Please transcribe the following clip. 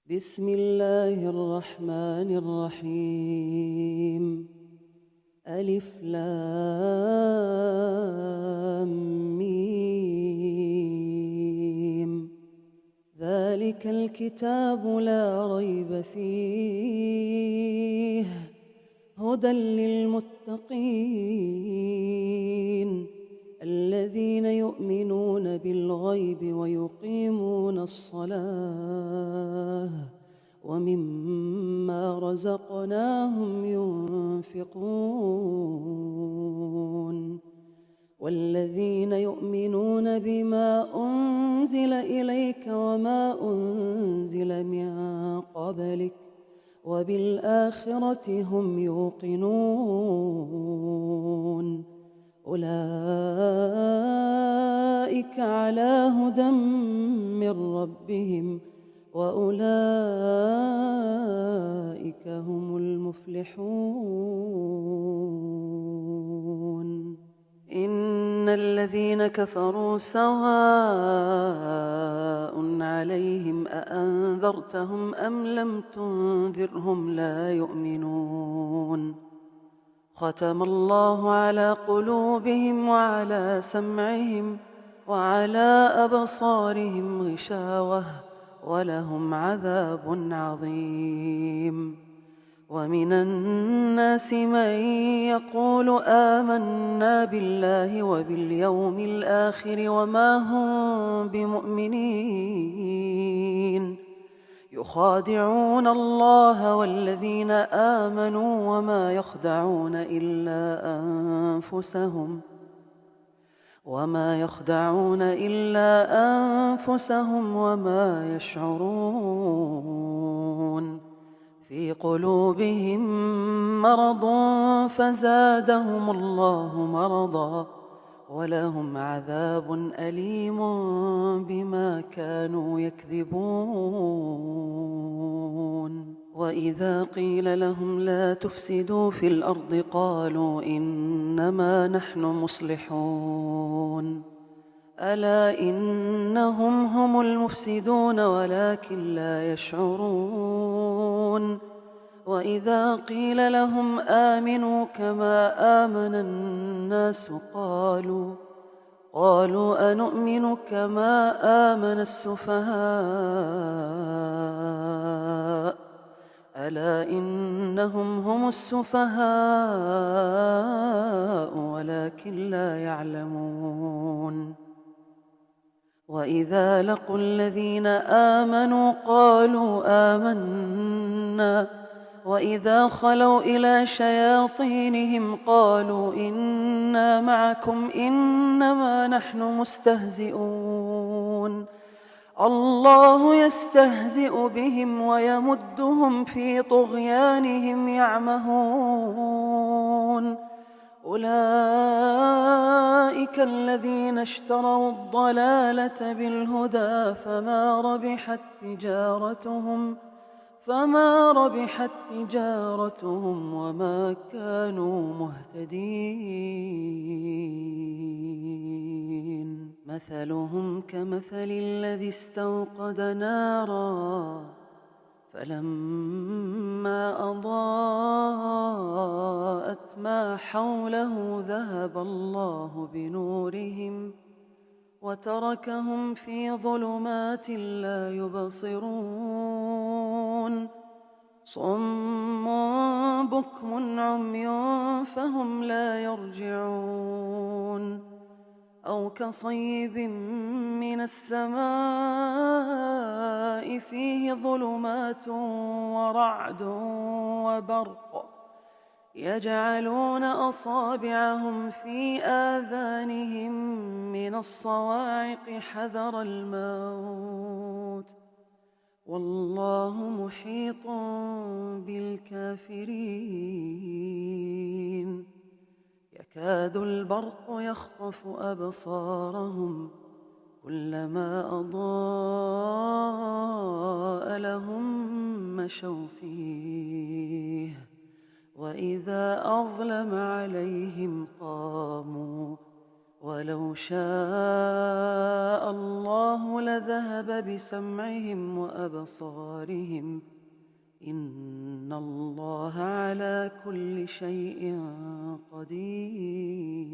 بسم الله الرحمن الرحيم. ألف لام ميم. ذلك الكتاب لا ريب فيه هدى للمتقين الذين يؤمنون بالغيب ويقيمون الصلاة ومما رزقناهم ينفقون والذين يؤمنون بما أنزل إليك وما أنزل من قبلك وبالآخرة هم يوقنون أولئك على هدى من ربهم وأولئك هم المفلحون. إن الذين كفروا سواء عليهم أأنذرتهم أم لم تنذرهم لا يؤمنون. ختم الله على قلوبهم وعلى سمعهم وعلى أبصارهم غشاوة ولهم عذاب عظيم. ومن الناس من يقول آمنا بالله وباليوم الآخر وما هم بمؤمنين يخادعون الله والذين آمنوا وما يخدعون إلا أنفسهم وما يشعرون. في قلوبهم مرض فزادهم الله مرضا ولهم عذاب أليم بما كانوا يكذبون. وإذا قيل لهم لا تفسدوا في الأرض قالوا إنما نحن مصلحون. ألا إنهم هم المفسدون ولكن لا يشعرون. وإذا قيل لهم آمنوا كما آمن الناس قالوا أنؤمن كما آمن السفهاء. ألا إنهم هم السفهاء ولكن لا يعلمون. وإذا لقوا الذين آمنوا قالوا آمنا وإذا خلوا إلى شياطينهم قالوا إنا معكم إنما نحن مستهزئون. الله يستهزئ بهم ويمدهم في طغيانهم يعمهون. أولئك الذين اشتروا الضلالة بالهدى فما ربحت تجارتهم وما كانوا مهتدين. مثلهم كمثل الذي استوقد نارا فلما أضاءت ما حوله ذهب الله بنورهم وتركهم في ظلمات لا يبصرون. صم بكم عمي فهم لا يرجعون. أو كصيب من السماء فيه ظلمات ورعد وبرق يجعلون أصابعهم في آذانهم من الصواعق حذر الموت والله محيط بالكافرين. يكاد البرق يخطف أبصارهم كلما أضاء لهم مشوا فيه وإذا أظلم عليهم قاموا ولو شاء الله لذهب بسمعهم وأبصارهم إن الله على كل شيء قدير